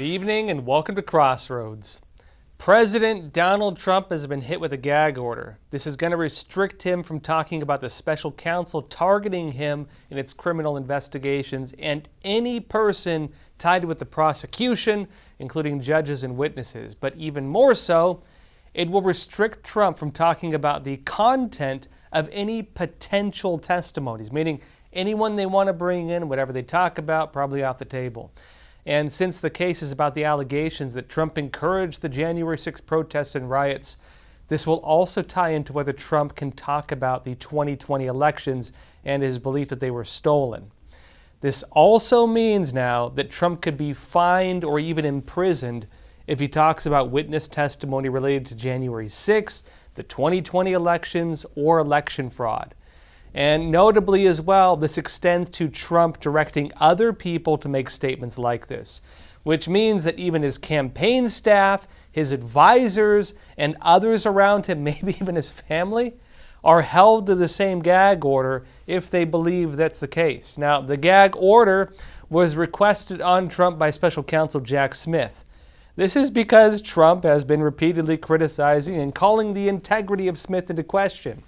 evening and welcome to Crossroads. President Donald Trump has been hit with a gag order. This is going to restrict him from talking about the special counsel targeting him in its criminal investigations and any person tied with the prosecution, including judges and witnesses. But even more so, it will restrict Trump from talking about the content of any potential testimonies, meaning anyone they want to bring in, whatever they talk about, probably off the table. And since the case is about the allegations that Trump encouraged the January 6th protests and riots, this will also tie into whether Trump can talk about the 2020 elections and his belief that they were stolen. This also means now that Trump could be fined or even imprisoned if he talks about witness testimony related to January 6th, the 2020 elections, or election fraud. And notably as well, this extends to Trump directing other people to make statements like this, which means that even his campaign staff, his advisors, and others around him, maybe even his family, are held to the same gag order if they believe that's the case. Now, the gag order was requested on Trump by special counsel Jack Smith. This is because Trump has been repeatedly criticizing and calling the integrity of Smith into question.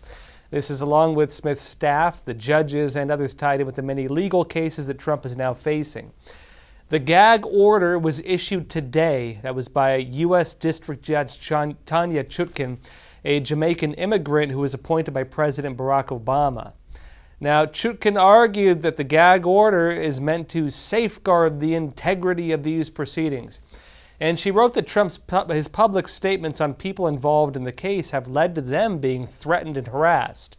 This is along with Smith's staff, the judges, and others tied in with the many legal cases that Trump is now facing. The gag order was issued today. That was by U.S. District Judge Tanya Chutkan, a Jamaican immigrant who was appointed by President Barack Obama. Now, Chutkan argued that the gag order is meant to safeguard the integrity of these proceedings. And she wrote that his public statements on people involved in the case have led to them being threatened and harassed.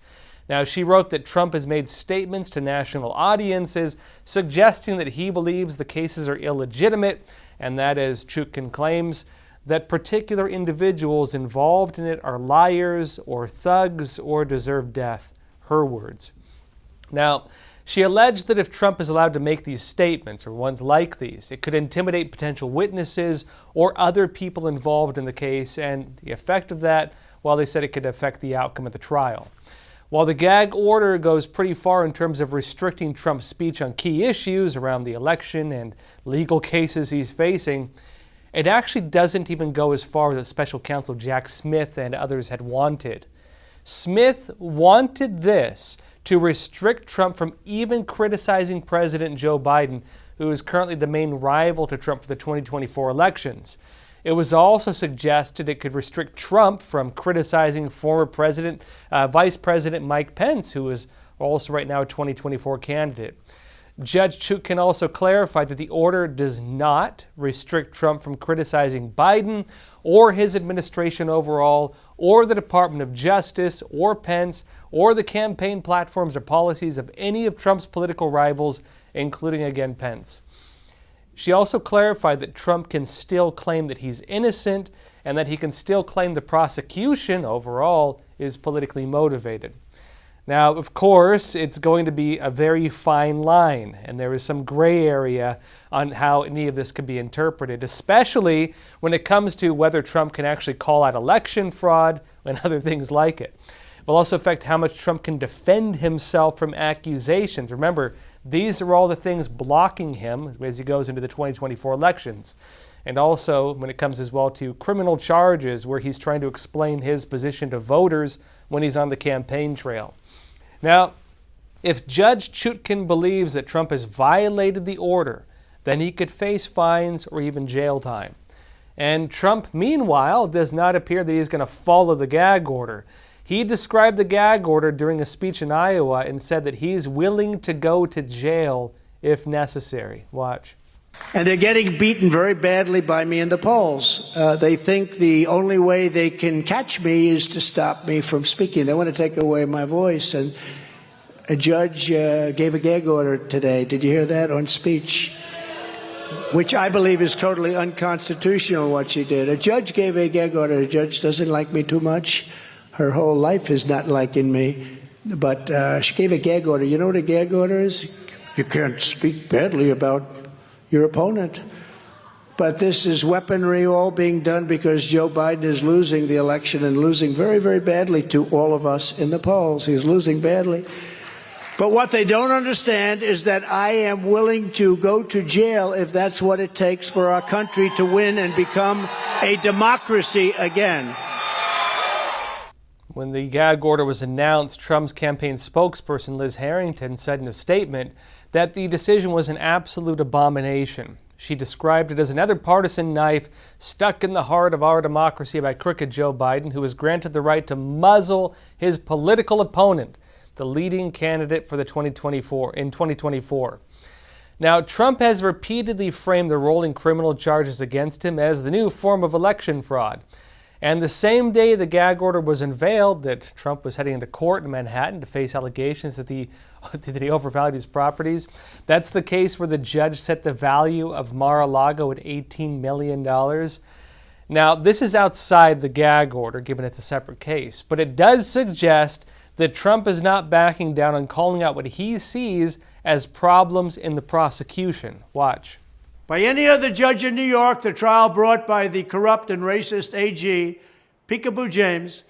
Now, she wrote that Trump has made statements to national audiences suggesting that he believes the cases are illegitimate and that, as Chutkan claims, that particular individuals involved in it are liars or thugs or deserve death. Her words. Now, she alleged that if Trump is allowed to make these statements, or ones like these, it could intimidate potential witnesses or other people involved in the case, and the effect of that, well, they said it could affect the outcome of the trial. While the gag order goes pretty far in terms of restricting Trump's speech on key issues around the election and legal cases he's facing, it actually doesn't even go as far as special counsel Jack Smith and others had wanted. Smith wanted this to restrict Trump from even criticizing President Joe Biden, who is currently the main rival to Trump for the 2024 elections. It was also suggested it could restrict Trump from criticizing former Vice President Mike Pence, who is also right now a 2024 candidate. Judge Chutkan also clarified that the order does not restrict Trump from criticizing Biden or his administration overall, or the Department of Justice, or Pence, or the campaign platforms or policies of any of Trump's political rivals, including, again, Pence. She also clarified that Trump can still claim that he's innocent and that he can still claim the prosecution overall is politically motivated. Now, of course, it's going to be a very fine line, and there is some gray area on how any of this could be interpreted, especially when it comes to whether Trump can actually call out election fraud and other things like it. It will also affect how much Trump can defend himself from accusations. Remember, these are all the things blocking him as he goes into the 2024 elections. And also when it comes as well to criminal charges where he's trying to explain his position to voters when he's on the campaign trail. Now, if Judge Chutkan believes that Trump has violated the order, then he could face fines or even jail time. And Trump, meanwhile, does not appear that he's going to follow the gag order. He described the gag order during a speech in Iowa and said that he's willing to go to jail if necessary. Watch. And they're getting beaten very badly by me in the polls. They think the only way they can catch me is to stop me from speaking. They want to take away my voice. And a judge gave a gag order today. Did you hear that on speech? Which I believe is totally unconstitutional, what she did. A judge gave a gag order. A judge doesn't like me too much. Her whole life is not liking me. But she gave a gag order. You know what a gag order is? You can't speak badly about your opponent. But this is weaponry all being done because Joe Biden is losing the election and losing very, very badly to all of us in the polls. He's losing badly. But what they don't understand is that I am willing to go to jail if that's what it takes for our country to win and become a democracy again. When the gag order was announced, Trump's campaign spokesperson Liz Harrington said in a statement that the decision was an absolute abomination. She described it as another partisan knife stuck in the heart of our democracy by crooked Joe Biden, who was granted the right to muzzle his political opponent, the leading candidate for the 2024. Now, Trump has repeatedly framed the rolling criminal charges against him as the new form of election fraud. And the same day the gag order was unveiled that Trump was heading into court in Manhattan to face allegations that he overvalued his properties. That's the case where the judge set the value of Mar-a-Lago at $18 million. Now, this is outside the gag order, given it's a separate case, but it does suggest that Trump is not backing down on calling out what he sees as problems in the prosecution. Watch. By any other judge in New York, the trial brought by the corrupt and racist AG, Peekaboo James,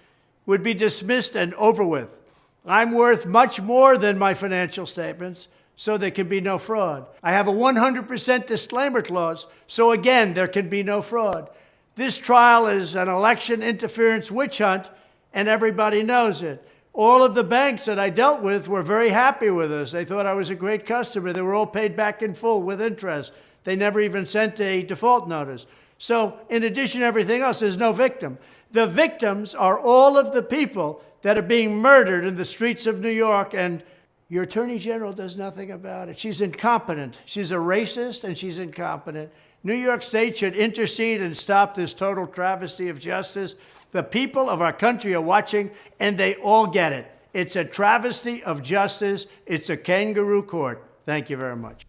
would be dismissed and over with. I'm worth much more than my financial statements, so there can be no fraud. I have a 100% disclaimer clause, so again, there can be no fraud. This trial is an election interference witch hunt, and everybody knows it. All of the banks that I dealt with were very happy with us. They thought I was a great customer. They were all paid back in full with interest. They never even sent a default notice. So in addition to everything else, there's no victim. The victims are all of the people that are being murdered in the streets of New York, and your Attorney General does nothing about it. She's incompetent. She's a racist, and she's incompetent. New York State should intercede and stop this total travesty of justice. The people of our country are watching, and they all get it. It's a travesty of justice. It's a kangaroo court. Thank you very much.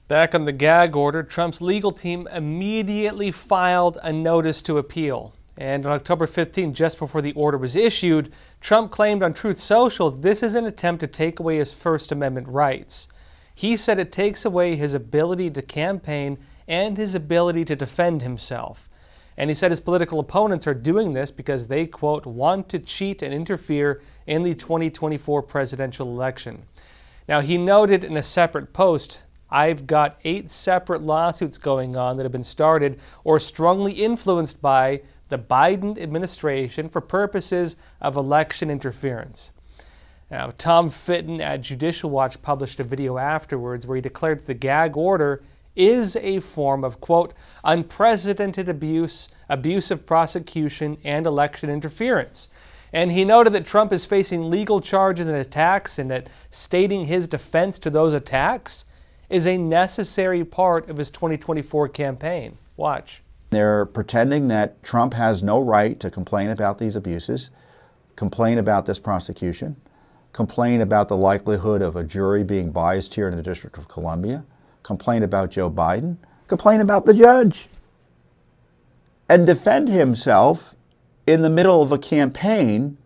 Back on the gag order, Trump's legal team immediately filed a notice to appeal. And on October 15, just before the order was issued, Trump claimed on Truth Social this is an attempt to take away his First Amendment rights. He said it takes away his ability to campaign and his ability to defend himself. And he said his political opponents are doing this because they, quote, want to cheat and interfere in the 2024 presidential election. Now, he noted in a separate post, I've got 8 separate lawsuits going on that have been started or strongly influenced by the Biden administration for purposes of election interference. Now, Tom Fitton at Judicial Watch published a video afterwards where he declared that the gag order is a form of, quote, unprecedented abuse of prosecution and election interference. And he noted that Trump is facing legal charges and attacks, and that stating his defense to those attacks is a necessary part of his 2024 campaign. Watch. They're pretending that Trump has no right to complain about these abuses, complain about this prosecution, complain about the likelihood of a jury being biased here in the District of Columbia, complain about Joe Biden, complain about the judge, and defend himself in the middle of a campaign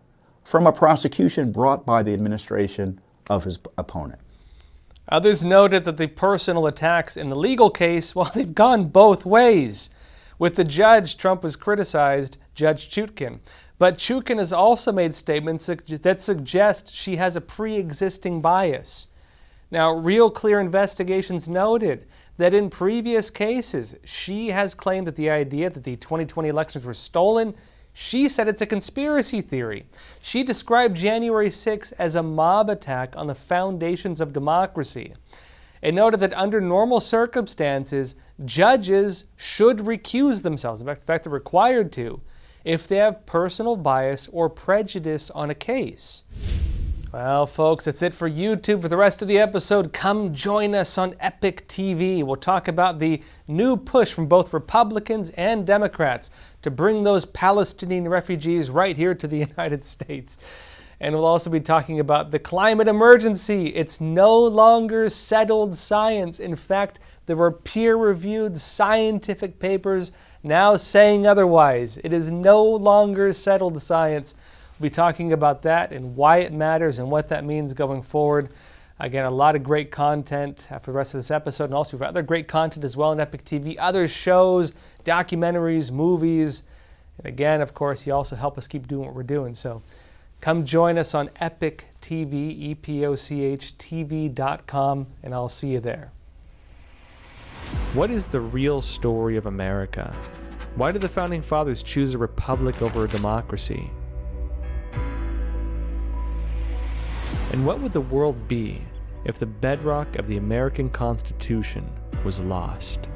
from a prosecution brought by the administration of his opponent. Others noted that the personal attacks in the legal case, well, they've gone both ways. With the judge, Trump was criticized, Judge Chutkan. But Chutkan has also made statements that suggest she has a pre-existing bias. Now, Real Clear Investigations noted that in previous cases, she has claimed that the idea that the 2020 elections were stolen, she said it's a conspiracy theory. She described January 6 as a mob attack on the foundations of democracy. It noted that under normal circumstances, judges should recuse themselves, in fact, they're required to, if they have personal bias or prejudice on a case. Well, folks, that's it for YouTube. For the rest of the episode, come join us on Epic TV. We'll talk about the new push from both Republicans and Democrats to bring those Palestinian refugees right here to the United States. And we'll also be talking about the climate emergency. It's no longer settled science. In fact, there were peer-reviewed scientific papers now saying otherwise. It is no longer settled science. We'll be talking about that and why it matters and what that means going forward. Again, a lot of great content for the rest of this episode, and also we've got other great content as well on Epic TV, other shows, documentaries, movies. And again, of course, you also help us keep doing what we're doing. So come join us on Epic TV, EPOCH TV.com, and I'll see you there. What is the real story of America? Why did the Founding Fathers choose a republic over a democracy? And what would the world be if the bedrock of the American Constitution was lost?